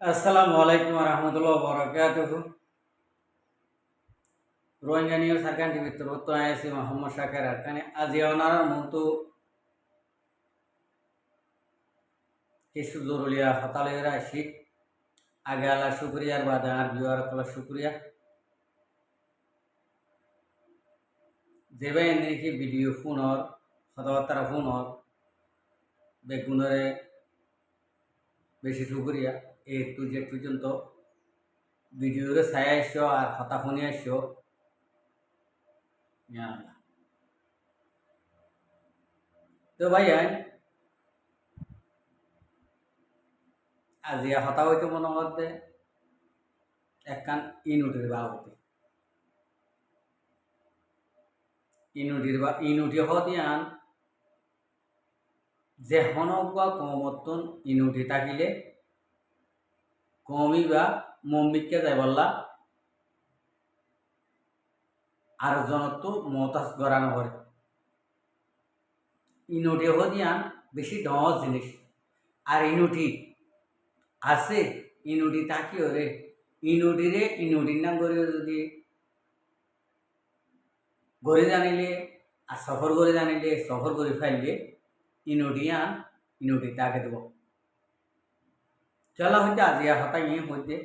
আসসালামু আলাইকুম রহমতুল্লাহ বরকাতুহ। Rohingya news সারকান TV তো আইসি মোহাম্মদ শাকের আরকানে আজি ওনার মতো কিছু জরুরিয়া হতালয়ের আসি আগে আল্লাহ শুক্রিয়ার বাদে আর বিওয়ার কলা শুক্রিয়া যেবে এনেকি ভিডিও ফোনর কথাবার্তা ফোনর বেগুনরে বেশি শুক্রিয়া এ টু জেড পর্যন্ত ভিডিওরে চাই আসছো আর হতা শুনি আসছো তো ভাই আজি হতা হইতে মনে মধ্যে একখান ইনুটির বাবদে ইনুটি হতিয়ান যে হনকা কমতন ইনুটি থাকিলে কমি বা মম্মিককে যাই বললা আর জনত মতাজ গড়ানো করে ইনুটি হদিয়ান বেশি ডস জিনিস আর ইনুটি আছে ইনুটি তাকি ওরে ইনুটিরে ইনুটির নাম করিও যদি গড়ে জানিলে আর সফর করে জানিলে সফর করে ফেললে ইনুটিয়ান ইনুটি তাকে দেব চলা হইতে আজিয়া হতা ইয়ে হইতে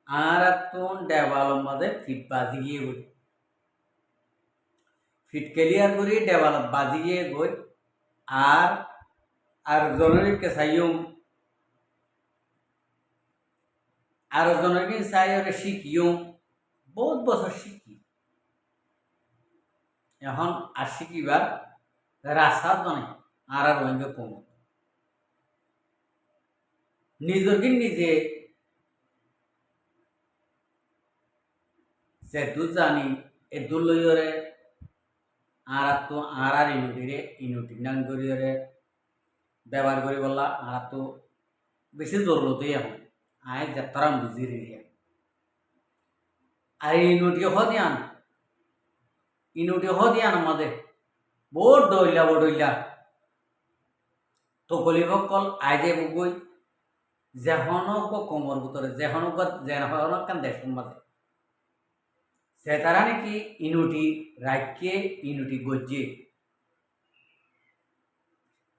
আর তুন ডেভালপ মাঝে ফিট বাজি গিয়ে বই ফিট ক্লিয়ার করি ডেভালপ বাজি গিয়ে গই আর আর জনরিককে চাইম আর জনরিক চাই ওরে শিখিও বহুত বছর শিখি এখন আর শিখিবার রাস্তা মানে আর রোহিঙ্গা কম নিজরকে নিজে যেহেতু জানি এ দুলইরে আর তো আর ইনুটিরে ইনুটি নাম করিরে ব্যবহার করি বললা আর তো বেশি জরুরতই এখন আয় যাত্রা বুঝি রিয়া আর ইনুটি হদিয়ান আমাদের বহুত ডইলা তো কলিভকল আইজে বুগই যেহনক কমর ভিতরে যেহনক কান দেশের মাঝে সে তারা নাকি ইনুটি রাখকে ইনুটি গজ্জে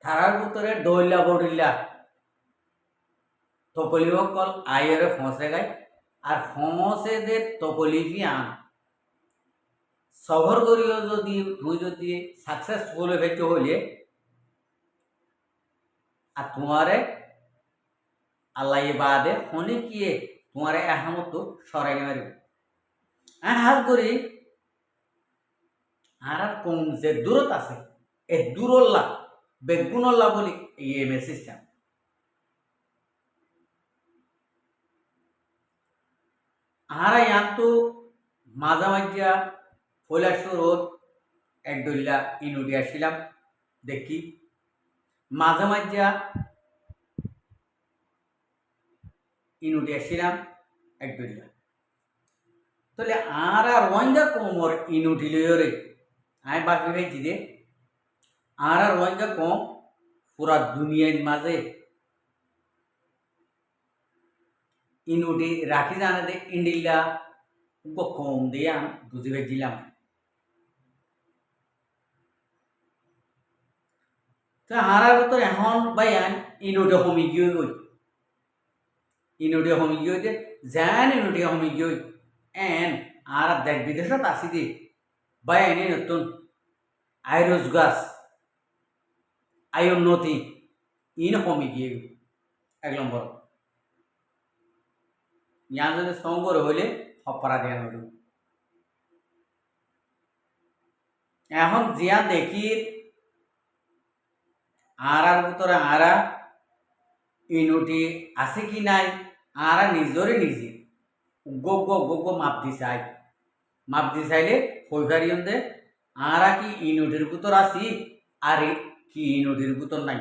তারার ভিতরে ডইলা বডিল্লা তকলিভকল আইরে ফসে গায় আর ফসে দে তকলিফি আন সফর করিও যদি তুই যদি সাকসেসফুল হইতে হইলে আর তোমারে আল্লাহ বাদে ফোনে কিয়ে তোমারে এহামত সরাই মারিব হাল করি আর কম যে দূরত আছে এ দূরল্লা বেগুনল্লা বলি এই মেসেজটা আর ইয়ান তো মাঝামাঝিয়া কৈলাসর রোড একডল্লা ইনুটি আসছিলাম দেখি মাঝামাঝিয়া ইনুটি আসছিলাম একডল্লা তাহলে আর রোহিঙ্গা কমর ইনুটি লইরে আমি বাকি ভাইছি যে আর রোহিঙ্গা কম পুরা দুনিয়ার মাঝে ইনুটি রাখি জানে দে ইন্ডিল্লা কম দিয়ে আমি বুঝি ভাইছিলাম তো হারার তো এখন ভাই ইনুটি হমি গিয়ে গই ইনুটি হমি গিয়ে যে যেন ইনুটি হমি গিয়ে এন আর দেশ বিদেশত আসি দে ভাই এনে নতুন আইরস গাছ আই উন্নতি ইন হমি গিয়ে এক নম্বর ইয়া যদি সংগর হইলে হপরা দেন হইল এখন জিয়া দেখি আর ভিতরে আরা ইনুটি আছে কি নাই আরা নিজরে নিজে গো মাপ দি চাইলে হই পারিয়ন দে আরা কি ইনুটির ভিতর আছি আর কি ইনুটির ভিতর নাই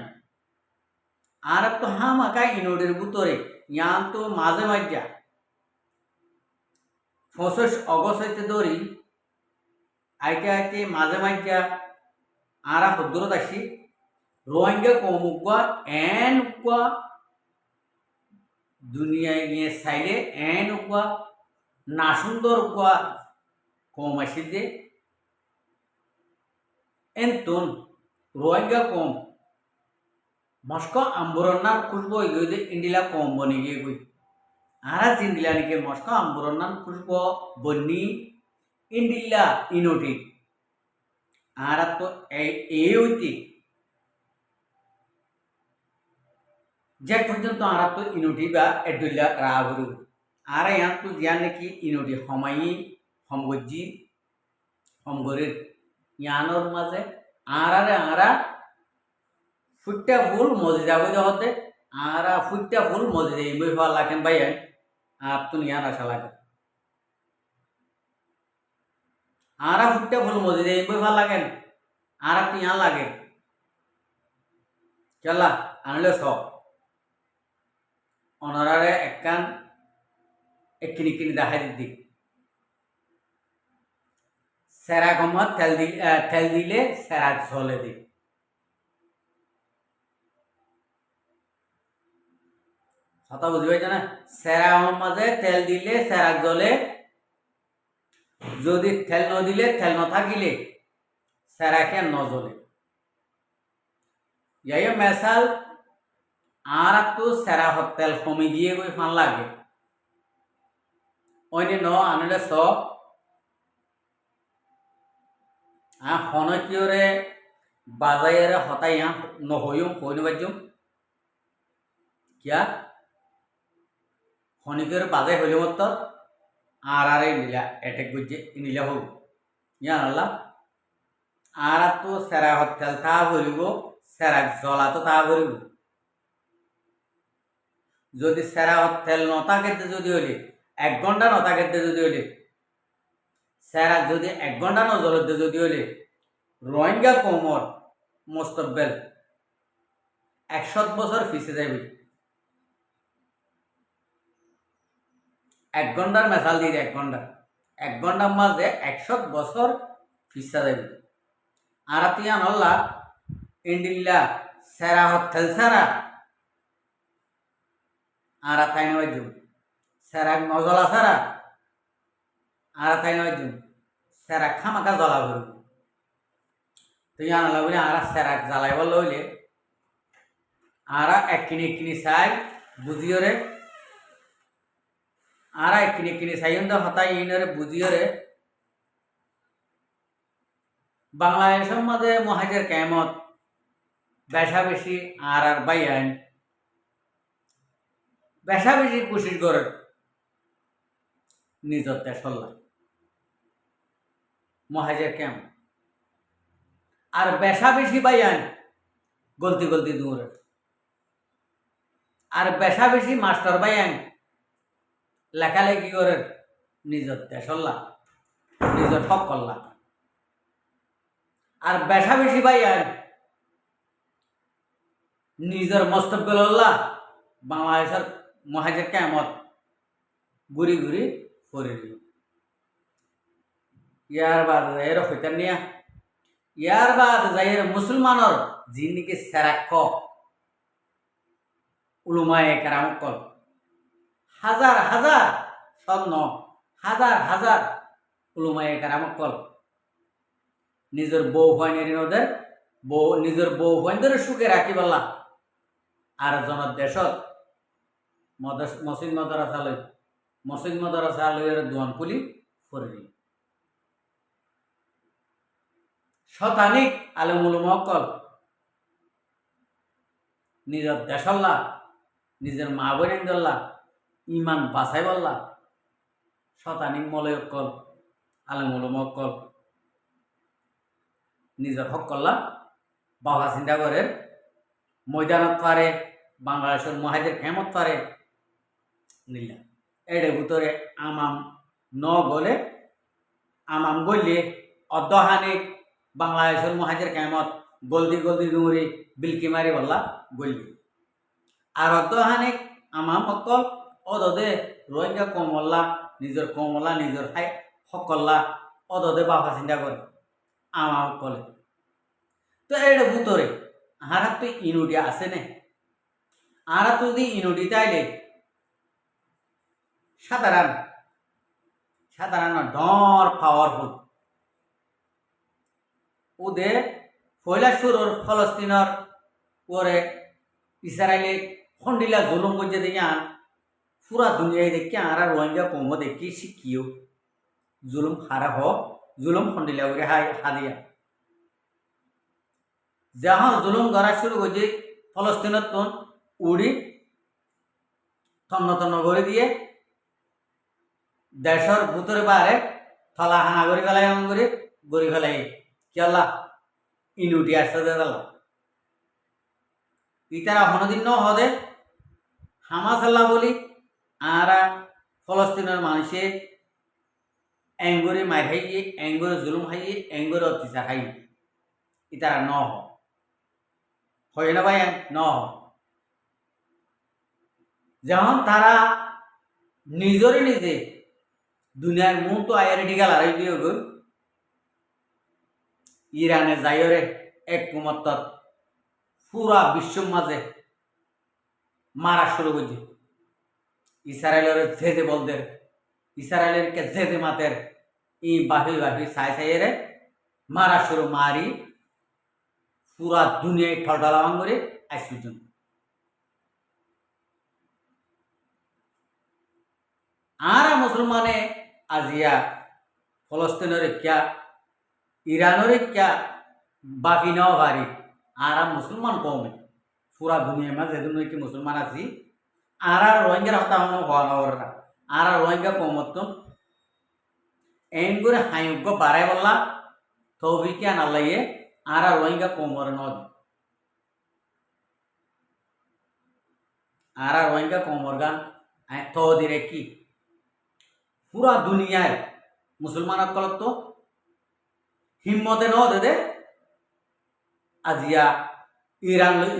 আর তো হামাকা ইনুটির ভিতরে ইয়ান তো মাঝে মাঝে 25 অগস্ট হইতে ধরি আইতে মাঝে মাঝে আরা হদ্দুরত আসি রোহিঙ্গা কমুকা এন দুনিয়ায় নিয়ে চাইলে এন উকুয়া না সুন্দর উকুয়া কম আসিল যে এনতুন রোহিঙ্গা কম মস্কো আম্বুরন্নার খুশবো ইগোইদে ইন্ডিলা কম বনি গিয়ে গই আরা চিন্দিলা নিকে মস্কো আম্বুরন্নার খুশবো বন্নি ইন্ডিলা ইনোটি আরা তো এই হইতে যে পর্যন্ত আরা তো ইনোটি বা এডুল্লা রাগুরু আরা ইয়ান তো জিয়ান নাকি ইনোটি হমাই হমগজ্জি হমগরির ইয়ানোর মাঝে আরা ফুটটা ফুল মসজিদা বই হতে আরা ফুটটা ফুল মসজিদে বই হওয়া লাগেন ভাইয়ান আর তুন ইয়ান আসা লাগে আরা ফুটটা ফুল মসজিদে বই হওয়া লাগেন আরা তুই ইয়ান লাগে চলা আনলে সব অনারারে একখান এক্ষিনি কিনি দেখাই দিদি সেরা কমত তেল দিলে সেরা ঝলে দি কথা বুঝি পাইছ না সেরা মাঝে তেল দিলে সেরা জ্বলে যদি তেল ন দিলে তেল ন থাকিলে সেরা কে ন জ্বলে ইয়াই মেসাল আর তো সেরা তেল কমে গিয়ে গই ফান লাগে অন্য ন আনলে সব হনকিয়রে বাজাইরে হতাই নহইম কইন বাজ্যম কিয়া হনিকিয়রে বাজাই হইলে মত আর নিলা এটেক বুঝে নিলা হোক ইয়া আল্লাহ আর তো সেরা হতেল তা ভরিব সেরা জলা তো তা ভরিব যদি সেরা হতেল নতা কেটে যদি হইলে 1 ঘন্টা নতা কেটে যদি হইলে সেরা যদি 1 ঘন্টা নজলতে যদি হইলে রোহিঙ্গা কোমর মোস্তকবেল 100 বছর পিছিয়ে যাবে 1 ঘন্টার মেশাল দিয়ে 1 ঘন্টার মাঝে 100 বছর পিছিয়ে যাবে আর তিয়া নল্লা ইন্ডিল্লা সেরা হতেল সেরা আর তাই নয় সেরা নজলা সেরা আর তাই নয় সেরা খামাকা জ্বলা ভরব তুই আনলা বলে আর সেরা জ্বালাইব লইলে আর একখিনি চাই বুঝিওরে আর একখিনি চাই হতাই ইনরে বুঝিওরে বাংলাদেশের মাঝে মহাজের কেমত বেশা বেশি আর বাইয়ান বেশা বেশি কোশিশ করে নিজর দেশল্লা মহাজের কেমন আর বেশা বেশি বাইয়ান গলতি দূরে আর বেশা বেশি মাস্টার বাইয়ান লেখালেখি করে নিজর দেশল্লা নিজর হক করলা আর বেশা বেশি বাইয়ান নিজের মস্তকগুলো বাংলাদেশের মহাজের কেমত ঘুরি ঘুরি করে দিল ইয়ার বাদ যাইয়ের হইতার নিয়া ইয়ার বাদ যাইয়ের মুসলমানের যিনিকে সেরাক্ষ উলুমায়ে কেরামকল হাজার হাজার স্বর্ণ হাজার উলুমায়ে কেরামকল নিজের বউ হয়নি ওদের নিজের বউ হইনদের সুখে রাখি বললা আর জনের দেশত মসজিদ মাদ্রাসা লইয়ের দোয়ান খুলি ফরি শতানিক আলমুলুম অকল নিজের দেশল্লা নিজের মা বোনেন্দল্লা ইমান বাছাই বললা শতানিক মলয় অকল আলমুলুম অকল নিজের হক করলা বাবা চিন্তা করে ময়দানত পারে বাংলাদেশের মহাজের খেমত পারে নিলা এর ভিতরে আমাম ন গলে আমাম গলে অর্ধহানিক বাংলাদেশের মহাজের খেমত গলদি ডুমুরি বিলকি মারি বললা গলবি আর অর্ধহানিক আমাম অকল অদদে রোহিঙ্গা কমল্লা নিজের হাই হকল্লা অদদে বাবা চিন্তা করে আমাম কলে তো এর ভিতরে আর তো ইনুটি আছে নে আর যদি ইনুটি তাইলে সাধারণ সাধারণ ডর পাওয়ারফুল ওদের পয়লা শুরুর ফলস্তিনের পরে ইসরায়েলে খন্ডিলা জুলুম করছে দেখি পুরা দুনিয়ায় দেখি আর রোহিঙ্গা কমো দেখি শিখিও জুলুম হারা হোক জুলুম খন্ডিলা করে হাদিয়া যখন জুলুম করা শুরু করছে ফলস্তিনের তন উড়ি তন্ন তন্ন করে দিয়ে দেশের ভিতরে বারে থলা হানা করে ফেলাই এমন করে গড়ি ফেলাই কি আল্লাহ ইনুটি আসতে দাঁড়াল ইতারা হনদিন ন হদে হামাস আল্লাহ বলি আরা ফলস্তিনের মানুষে এঙ্গরে মার খাইয়ে এঙ্গরে জুলুম খাইয়ে এঙ্গরে অত্যাচার খাইয়ে ইতারা ন হয় না ভাই ন যখন তারা নিজরে নিজে দুনিয়ার মন তো আইআরটিকাল আড়াই দিয়ে গো ইরানে যাইরে এক কুমত্ত পুরা বিশ্বর মাঝে মারা শুরু করছে ইসরায়েলের যে বলদের ইসরায়েলের কে যে মাতের ই বাহি বাহি সাই রে মারা শুরু মারি পুরা দুনিয়ায় ঠলঠলাবান করে আসুন আর মুসলমানে আজিয়া ফলস্তিনের ক্যা ইরানের ক্যা বাকি নাও ভারি আর মুসলমান কমে পুরা দুনিয়ার মাঝে দুনিয়া কি মুসলমান আছি আর রোহিঙ্গার হতা হওয়া না আর রোহিঙ্গা কমতন এম করে হাইজ্ঞ বাড়াই বললা তৌফিকে আনালাইয়ে আর রোহিঙ্গা কমর নদ আর রোহিঙ্গা কমর গান তো দিরে কি পুরা দুনিয়ায় মুসলমান কলত তো হিম্মতে ন দে আজিয়া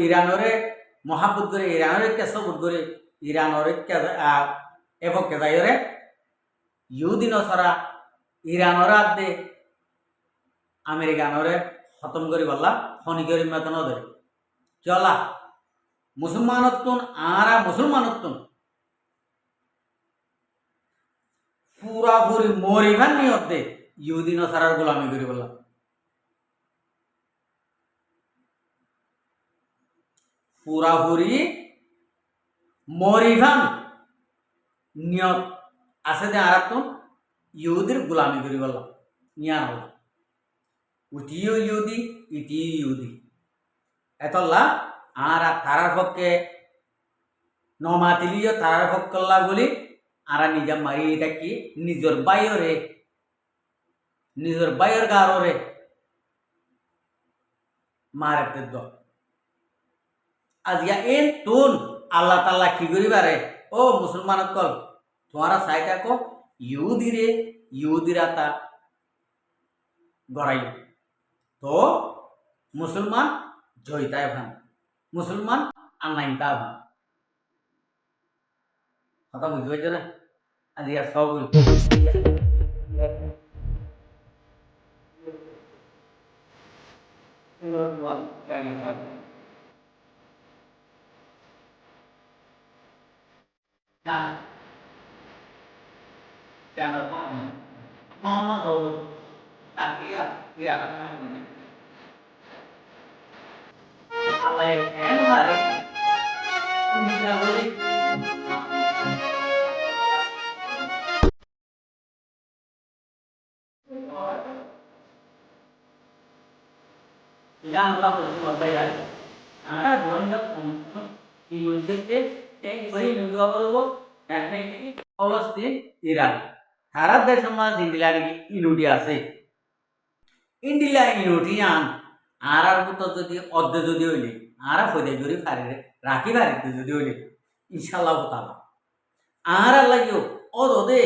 ইরানরে মহাবুত করে ইরানরে কেসবুত করে ইরানরে এভকে যাইরে ইহুদিন সারা ইরানরে আদে আমেরিকানরে খতম করি বললা খনি করি মত ন দে চলা মুসলমানত্তুন আরা মুসলমানত্তুন পুরাপুরি মরিভান নিয়তে ইহুদিন সারার গোলামি করি বললাম পুরাপুরি মরিভান নিয়ত আছে যে আর তো ইহুদির গোলামি করি বললাম নিয়ান হল উঠিও ইহুদি ইটিও ইহুদি এতল্লা আর তারার পক্ষে নমাতিলিও তারার পক্ষল্লা বলি আর নিজা মারি থাকি নিজের বাইর গাররে মারে দ আজিয়া এন তুন আল্লাহ তাল্লাহ কি করিবারে ও মুসলমান কল তোমারা চাই থাকো ইহুদিরা তা গড়াই তো মুসলমান জয়তায় ভান মুসলমান আনাইতা ভান কথা বুঝতে পারছো না আজিয়া সব Yang Allah berbuat baik. Dua nak iundi bayi juga berbuat. Ini Allah sih Iran. Harap dari semua India lagi India sih. India Indian. Arab itu jadi odde jadi oli. Arab jadi juri farid. Raki farid jadi oli. Insyaallah Taala. Arab lagi odde.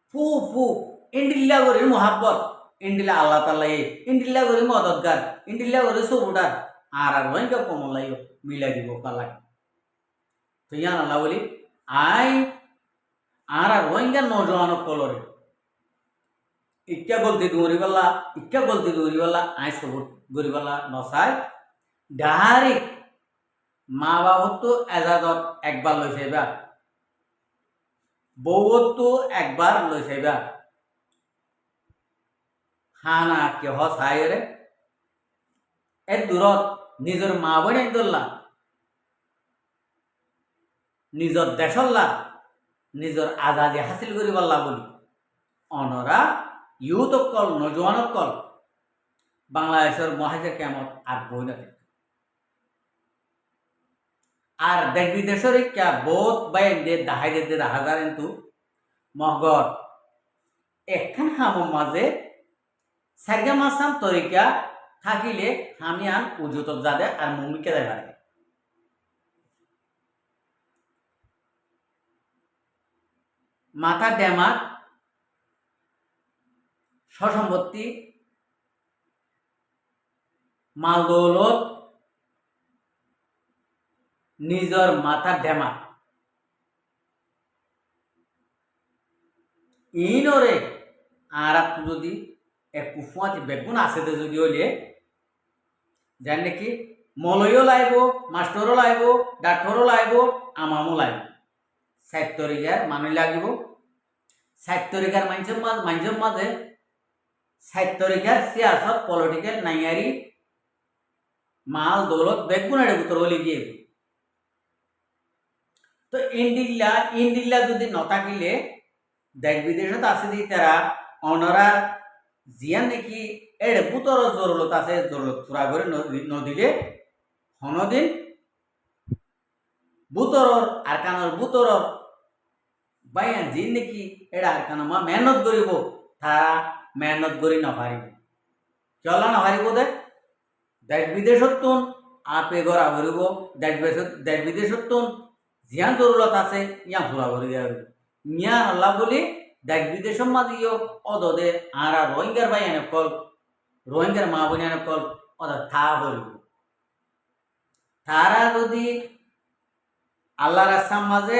Fu India beri muhabbat. इंडिला अल्लाह ताला ये इंडिला गोरी मददगार इंडिला गोरी सुबुडार are Rohingya कमलायो मिला दिबो पाला तो यान अल्लाह बोली आई आर रोहिंगा नौजवान कलरे इक्का गलती दूरी वाला आई सबुट गोरी वाला नसाय डायरेक्ट মা বাবা তো এজাজত একবার লইছে এবার বউতো একবার লৈ চাইবা হানা কেহ চাইরে এর দূরত নিজের মা বোন দোল্লা নিজের দেশল্লা নিজের আজাদি হাসিল করি পারলা বলি অনরা ইউথ অকল নজওয়ান অকল বাংলাদেশের মহাজের কেমন আর বই না আর দেশ বিদেশের ইচ্ছা বহুত বাইন দিয়ে দাহাই দিয়ে দেখা যায় কিন্তু মহগর একখান হামর মাঝে সার্গা মাসাম তরিকা থাকিলে হামিয়ান উজুত যাদে আর মুমিকে দেয় পারে মাথা ডেমাক সসম্পত্তি মাল দৌলত নিজের মাথা ডেমাক ইনরে আর যদি এক কুফুয়াতি বেগুন আছে যদি হলে যেন নাকি মলয়ও লাইব মাস্টরও লাইব ডাক্তরও লাইব আমামও লাইব ৬০ তরিকার মানুষ লাগিব ৬০ তরিকার মানুষের মাঝে ৬০ তরিকার সিয়াসত পলিটিক্যাল নাইয়ারি মাল দৌলত বেগুনের ভিতর হলে গিয়ে তো ইন্ডিল্লা যদি নথাকিলে দেশ বিদেশত আছে দি তারা অনরার জিয়ান নাকি এর বুতর জরুরত আছে জরুরত পুরা করে নদিলে হনদিন বুতরর আরকানর বুতরর বাইয়ান জিন নাকি এটা আরকান মা মেহনত করিব তারা মেহনত করি নপারিব চলা নপারিব দেশ বিদেশত আপে গড়া ভরিব দেশ বিদেশত জিয়ান জরুরত আছে ইয়া ঘোরা ভরি দেওয়া ইয়া আল্লাহ বলি দেশ বিদেশের মাঝিও অদে আর রোহিঙ্গার ভাই এনে কল রোহিঙ্গার মা বোন এনে কল অদ থা ভরিব তারা যদি আল্লাহর রাস্তার মাঝে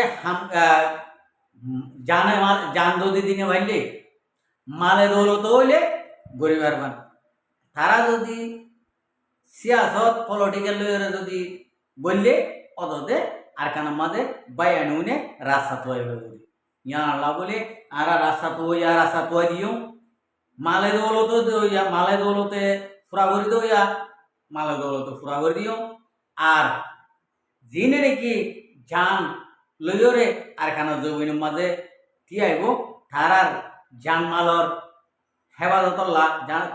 জান যদি দিনে ভাইলে মালে দৌলত হইলে গরিবার বান তারা যদি সিয়াসত পলিটিক্যাল যদি বললে অদে আর কান মাঝে বাইয়ান উনে রাস্তা তোয়াই বলি ইয়া আল্লাহ বলে আর রাস্তা তো ইয়া রাস্তা তোয়াই দিও মালে দৌলতে ফুরা করে দিও মালে দৌলতে ফুরা করে দিও আর জিনে নাকি জান লইরে আর কান জমিনের মাঝে কি আইব তারার জানমালর হেফাজতল্লা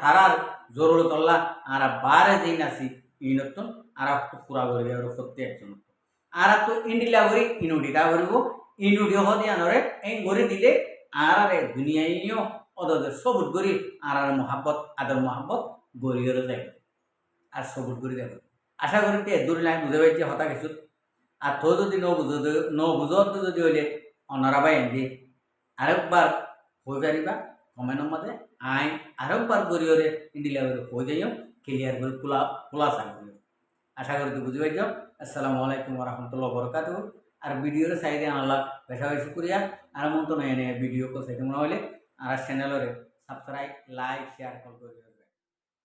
তারার জরুরতল্লা আর বারে দিন আসি ইনতন আর পুরা করে দেওয়ার প্রত্যেক একজন আর তো ইন্ডিলা করি ইনুডিটা করিব ইনুডি হদি আনরে এই করে দিলে আর দুনিয়া ইনিও অদদের সবুজ করি আর মহাব্বত আদর মহাব্বত গড়িয়ে যাবে আর সবুজ করে যাবে আশা করি তে দূর লাইন বুঝে পাইছি হতা কিছু আর তো যদি বুঝত যদি হইলে অনারা বাই এনে আরেকবার হয়ে পারিবা কমেন্টের মাঝে আরেকবার গড়িয়ে ইন্ডিলা করে হয়ে যাইও ক্লিয়ার করে খোলা থাকবে আশা করি তো বুঝে পাইছ আসসালামু আলাইকুম রহমতুল্লাহ বরকাত আর ভিডিওর সাইডে আনলা বেশা বেশি করিয়া আর মতো নয় ভিডিও সাইডে মনে হলে আর চ্যানেলরে সাবস্ক্রাইব লাইক শেয়ার করে